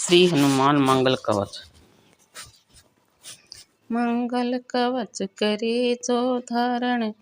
श्री हनुमान मंगल कवच। मंगल कवच करे जो धारण,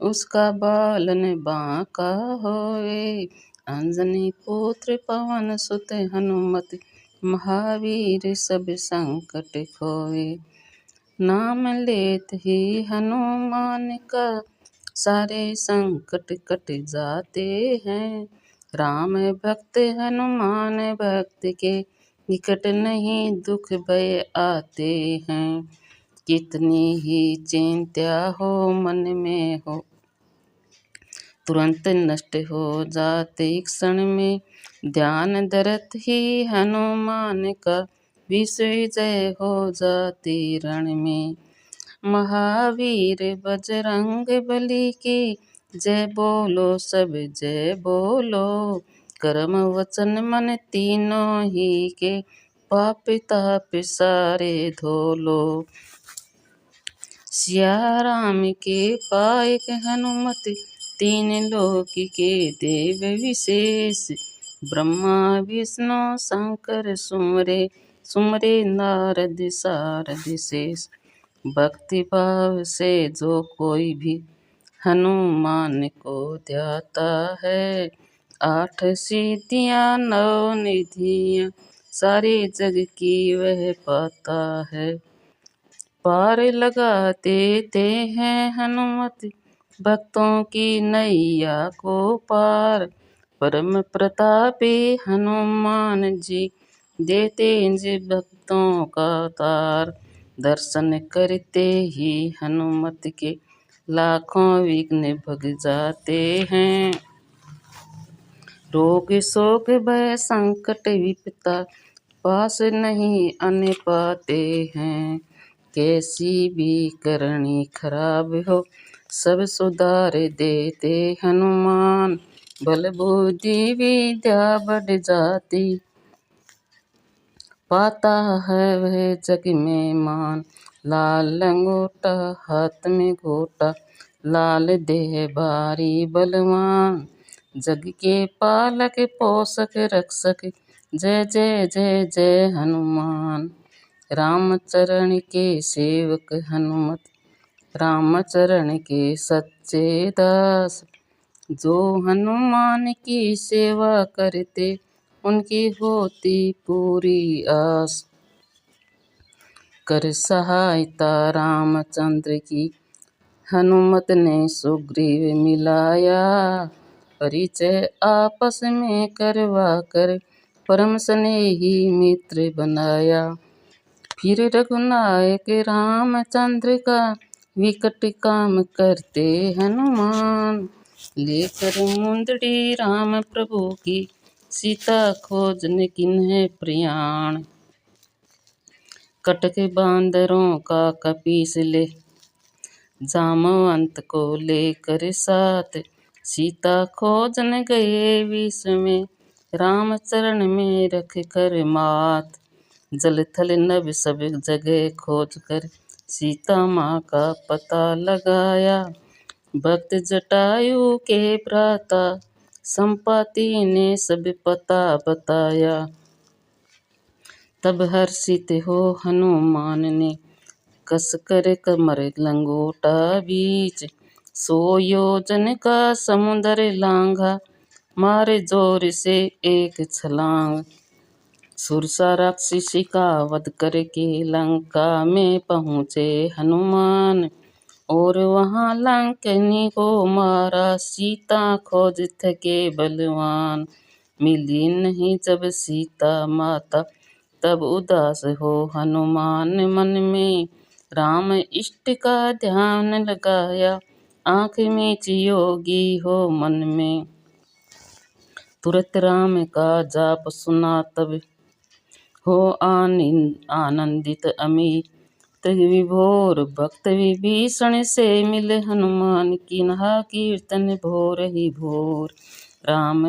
उसका बालन बांका होवे। अंजनी पुत्र पवन सुत हनुमत, महावीर सब संकट खोवे। नाम लेत ही हनुमान का, सारे संकट कट जाते हैं। राम भक्त हनुमान भक्त के, निकट नहीं दुख भय आते हैं। कितनी ही चिंता हो मन में हो, तुरंत नष्ट हो जाते क्षण में। ध्यान धरत ही हनुमान का, विजय जय हो जाती रण में। महावीर बजरंग बली की, जय बोलो सब जय बोलो। कर्म वचन मन तीनों ही के, पाप ताप सारे धोलो। सिया राम के पायक हनुमत, तीन लोक के देव विशेष। ब्रह्मा विष्णु शंकर सुमरे, सुमरे नारद सारद शेष। भक्ति भाव से जो कोई भी, हनुमान को ध्याता है। 8 सिद्धियां 9 निधियां, सारे जग की वह पाता है। पार लगा देते हैं हनुमत, भक्तों की नैया को पार। परम प्रतापी हनुमान जी, देते जी भक्तों का तार। दर्शन करते ही हनुमत के, लाखों विघ्न भग जाते हैं। रोग शोक भय संकट विपदा, पास नहीं आने पाते हैं। कैसी भी करनी खराब हो, सब सुधार देते हनुमान। बल बुद्धि विद्या बढ़ जाती, पाता है वह जग में मान। लाल लंगोटा हाथ में घोटा, लाल देह भारी बलवान। जग के पालक पोषक रक्षक, जय जय जय जय हनुमान। रामचरण के सेवक हनुमत, रामचरण के सच्चे दास। जो हनुमान की सेवा करते, उनकी होती पूरी आस। कर सहायता रामचंद्र की, हनुमत ने सुग्रीव मिलाया। परिचय आपस में करवा कर, परम स्नेही मित्र बनाया। फिर रघुनायक रामचंद्र का, विकट काम करते हनुमान। लेकर मुंदड़ी राम प्रभु की, सीता खोजने किन्हें प्रयाण। कटक बांदरों का कपीस ले, जामवंत को लेकर साथ। सीता खोजन गए विष में, रामचरण में रख कर मात। जल थल नभ सब जगह खोज कर, सीता माँ का पता लगाया। भक्त जटायु के भ्राता, संपाति ने सब पता बताया। तब हर्षित हो हनुमान ने, कस कर कमर लंगोटा बीच। 100 योजन का समुद्र लांघा, मारे जोर से एक छलांग। सुरसा राक्षसी का वध करके, लंका में पहुँचे हनुमान। और वहाँ लंकनी को मारा, सीता खोज थके बलवान। मिली नहीं जब सीता माता, तब उदास हो हनुमान मन में। राम इष्ट का ध्यान लगाया, आँख में चियोगी हो मन में। तुरत राम का जाप सुना तब, हो आनंदित अमित विभोर। भक्त विभीषण से मिले हनुमान, किन्हा कीर्तन भोर ही भोर। राम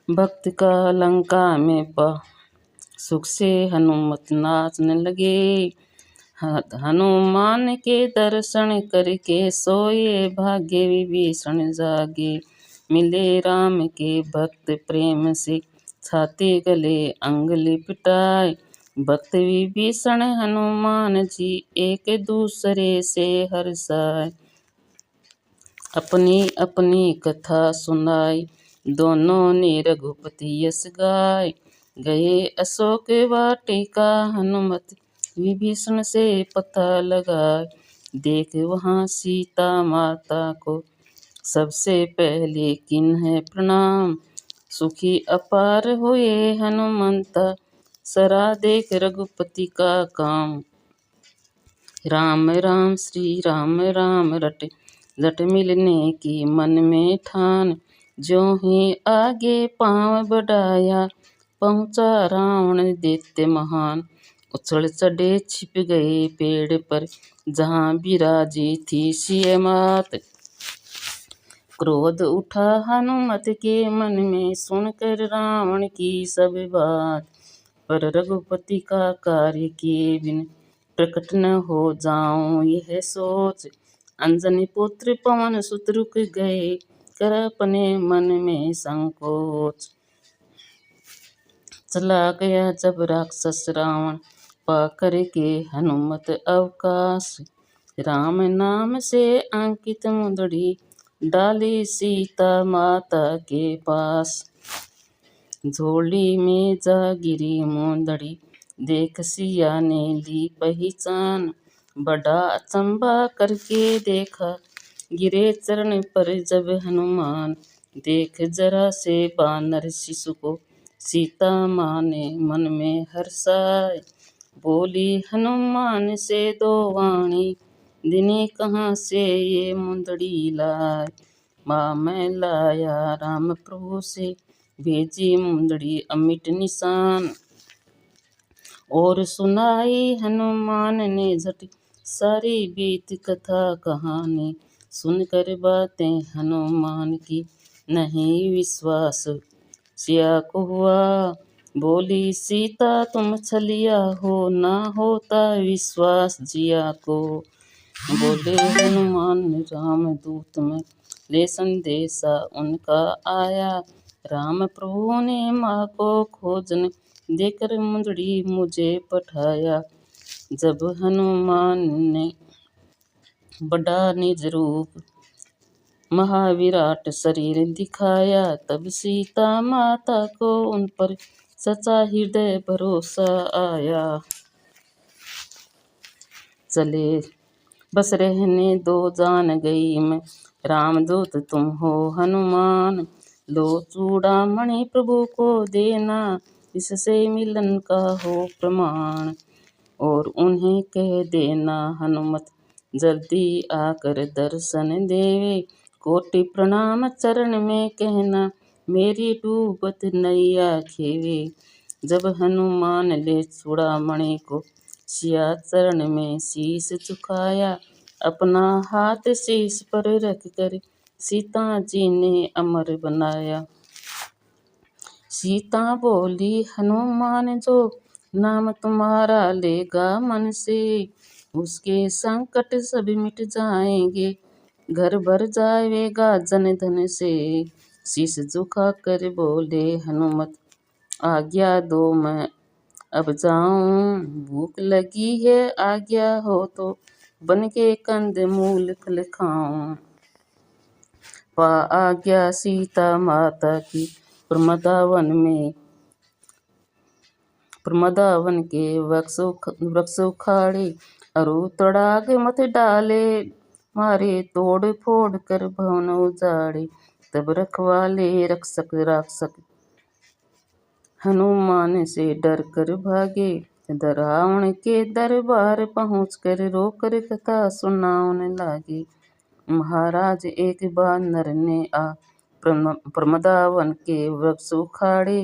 भक्त का लंका में सुख से हनुमत नाचने लगे। हनुमान के दर्शन करके, सोए भाग्य विभीषण जागे। मिले राम के भक्त प्रेम से, छाती गले अंग लिपटाए। भक्त विभीषण हनुमान जी एक दूसरे से हर्षाए। अपनी अपनी कथा सुनाई दोनों ने रघुपति यश गाय। गए अशोक वाटिका हनुमत विभीषण से पता लगाए। देख वहाँ सीता माता को सबसे पहले किन्हें प्रणाम। सुखी अपार हुए हनुमंता सरा देख रघुपति का काम। राम राम श्री राम राम रट रट मिलने की मन में ठान। ज्यों ही आगे पाँव बढ़ाया पहुँचा रावण दैत्य महान। उछल चढ़े छिप गए पेड़ पर जहाँ विराजी थी सिय मात। क्रोध उठा हनुमत के मन में सुनकर रावण की सब बात। पर रघुपति का कार्य किए बिन प्रकट न हो जाऊं यह सोच। अंजनी पुत्र पवन सुत रुक गए कर अपने मन में संकोच। चला गया जब राक्षस रावण पाकर के हनुमत अवकाश। राम नाम से अंकित मुंदड़ी डाली सीता माता के पास। झोली में जा गिरी मुंदड़ी देख सिया ने ली पहचान। बड़ा अचंबा करके देखा गिरे चरण पर जब हनुमान। देख जरा से बानर शिशु को सीता माँ ने मन में हर्षाए। बोली हनुमान से दो वाणी दिनी कहाँ से ये मुंदड़ी लाए। माँ मैं लाया राम प्रभु से भेजी मुंदड़ी अमिट निशान। और सुनाई हनुमान ने झट सारी बीत कथा कहानी। सुनकर बातें हनुमान की नहीं विश्वास सिया को हुआ। बोली सीता तुम छलिया हो ना होता विश्वास जिया को। बोले हनुमान राम दूत में ले संदेशा उनका आया। राम प्रभु ने माँ को खोजने देकर मुंदड़ी मुझे पठाया। जब हनुमान ने बड़ा निज रूप महाविराट शरीर दिखाया। तब सीता माता को उन पर सच्चा हृदय भरोसा आया। चले बस रहने दो जान गई मैं रामदूत तुम हो हनुमान। लो चूड़ामणि प्रभु को देना इससे मिलन का हो प्रमाण। और उन्हें कह देना हनुमत जल्दी आकर दर्शन देवे। कोटि प्रणाम चरण में कहना मेरी डूबत नैया खेवे। जब हनुमान ले चूड़ामणि को सिया चरण में शीश झुकाया। अपना हाथ शीश पर रख कर सीता जी ने अमर बनाया। सीता बोली हनुमान जो नाम तुम्हारा लेगा मन से उसके संकट सब मिट जाएंगे घर भर जाएगा जन धन से। शीश झुका कर बोले हनुमत आज्ञा दो मैं अब जाऊं। भूख लगी है आज्ञा हो तो बन के कंद मूल फल खाऊं। पा आज्ञा सीता माता की प्रमदावन के वृक्ष उखाड़े। अरु तड़ाग मत डाले मारे तोड़ फोड़ कर भवन उजाड़े। तब रखवाले रक्षक राक्षक हनुमान से डर कर भागे। रावण के दरबार पहुँच कर रोकर कथा सुनाने लागे। महाराज एक बानर ने आ प्रमदावन के वृक्ष उखाड़े।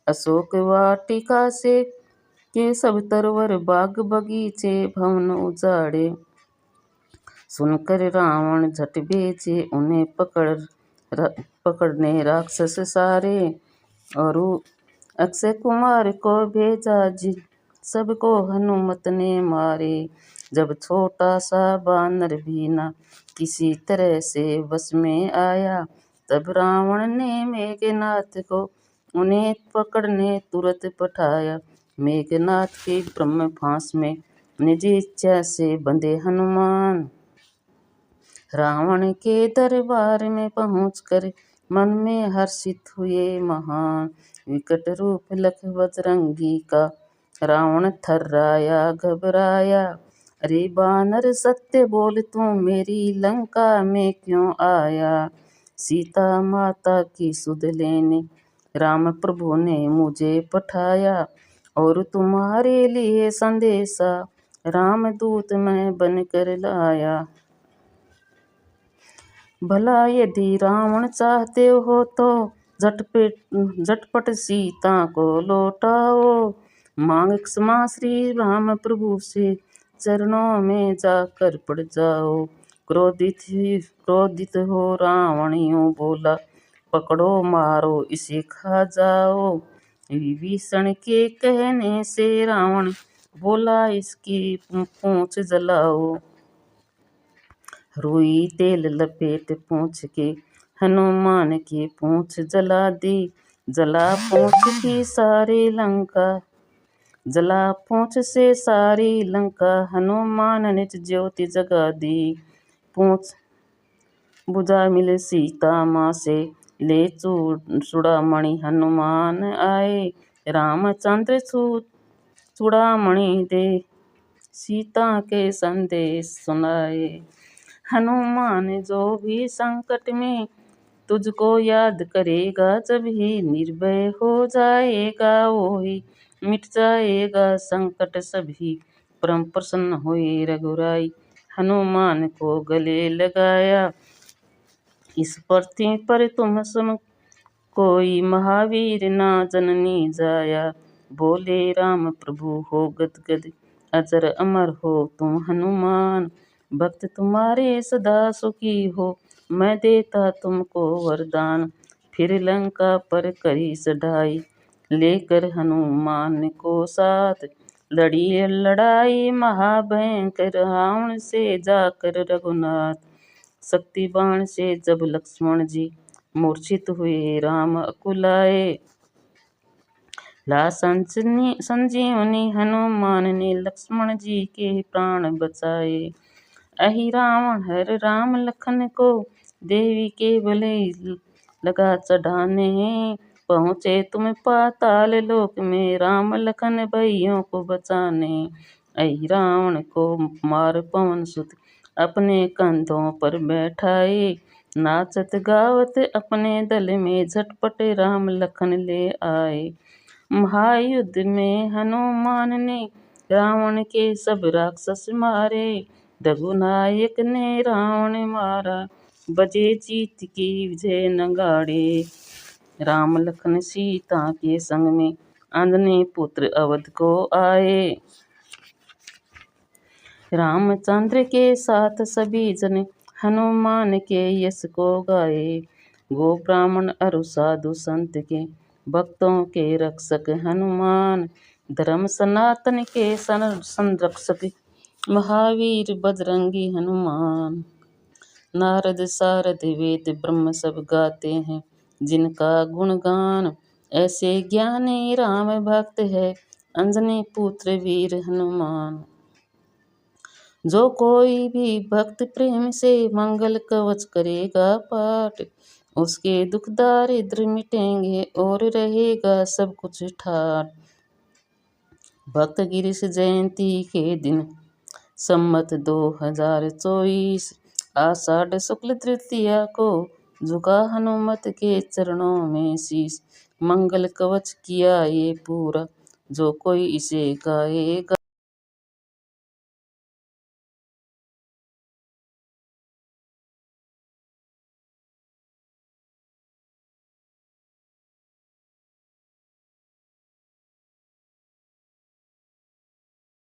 अशोक वाटिका से के सब तरवर बाग बगीचे भवन उजाड़े। सुनकर रावण झट भेजे उन्हें पकड़ने राक्षस सारे। और अक्षय कुमार को भेजा जी सबको हनुमत ने मारे। जब छोटा सा बानर भी न किसी तरह से बस में आया। तब रावण ने मेघनाथ को उन्हें पकड़ने तुरंत पठाया। मेघनाथ के ब्रह्म फांस में निज इच्छा से बंधे हनुमान। रावण के दरबार में पहुंचकर मन में हर्षित हुए महान। विकट रूप लख बजरंगी का रावण थर्राया घबराया। अरे बानर सत्य बोल तू मेरी लंका में क्यों आया। सीता माता की सुध लेने राम प्रभु ने मुझे पठाया। और तुम्हारे लिए संदेशा राम दूत मैं बनकर लाया। भला यदि रावण चाहते हो तो झटपट सीता को लौटाओ। मांग क्षमा श्री राम प्रभु से चरणों में जाकर पड़ जाओ। क्रोधित हो रावण यूं बोला, पकड़ो मारो इसे खा जाओ। विभीषण के कहने से रावण बोला, इसकी पूंछ जलाओ। रुई तेल लपेट पूंछ के हनुमान की पूंछ जला दी। जला पूंछ की सारी लंका, जला पूंछ से सारी लंका। हनुमान निज ज्योति जगा दी। पूंछ बुझा मिल सीता माँ से ले चूड़ामणि हनुमान आए। रामचंद्र चूड़ामणि दे सीता के संदेश सुनाए। हनुमान जो भी संकट में तुझको याद करेगा, जब ही निर्भय हो जाएगा वो ही मिट जाएगा संकट सभी। परम प्रसन्न हुए रघुराई हनुमान को गले लगाया। इस पृथ्वी पर तुम सम कोई महावीर ना जननी जाया। बोले राम प्रभु हो गदगद, अजर अमर हो तुम हनुमान। भक्त तुम्हारे सदा सुखी हो, मैं देता तुमको वरदान। फिर लंका पर करी चढ़ाई, लेकर हनुमान को साथ। लड़ी लड़ाई महाभयंकर रावण से जाकर रघुनाथ। शक्ति बाण से जब लक्ष्मण जी मूर्छित हुए राम अकुलाए। ला संजीवनी हनुमान ने लक्ष्मण जी के प्राण बचाए। अहि रावण हर राम लखन को, देवी के भले लगा चढ़ाने। पहुँचे तुम पाताल लोक में, राम लखन भइयों को बचाने। अहि रावण को मार पवन सुत अपने कंधों पर बैठाए। नाचत गावत अपने दल में झटपट राम लखन ले आए। महायुद्ध में हनुमान ने रावण के सब राक्षस मारे। रघुनायक ने रावण मारा, बजे जीत की विजय नगाड़े। राम लखन सीता के संग में अंजनी पुत्र अवध को आए। रामचंद्र के साथ सभी जन हनुमान के यश को गाए। गो ब्राह्मण अरु साधु संत के भक्तों के रक्षक हनुमान। धर्म सनातन के संरक्षक महावीर बजरंगी हनुमान। नारद सारद वेद ब्रह्म सब गाते हैं जिनका गुणगान। ऐसे ज्ञानी राम भक्त है अंजनी पुत्र वीर हनुमान। जो कोई भी भक्त प्रेम से मंगल कवच करेगा पाठ, उसके दुख दारिद्र मिटेंगे और रहेगा सब कुछ ठाट। भक्त गिरीश जयंती के दिन सम्मत 2024 आषाढ़ शुक्ल तृतीया को झुका हनुमत के चरणों में शीश। मंगल कवच किया ये पूरा, जो कोई इसे गाएगा।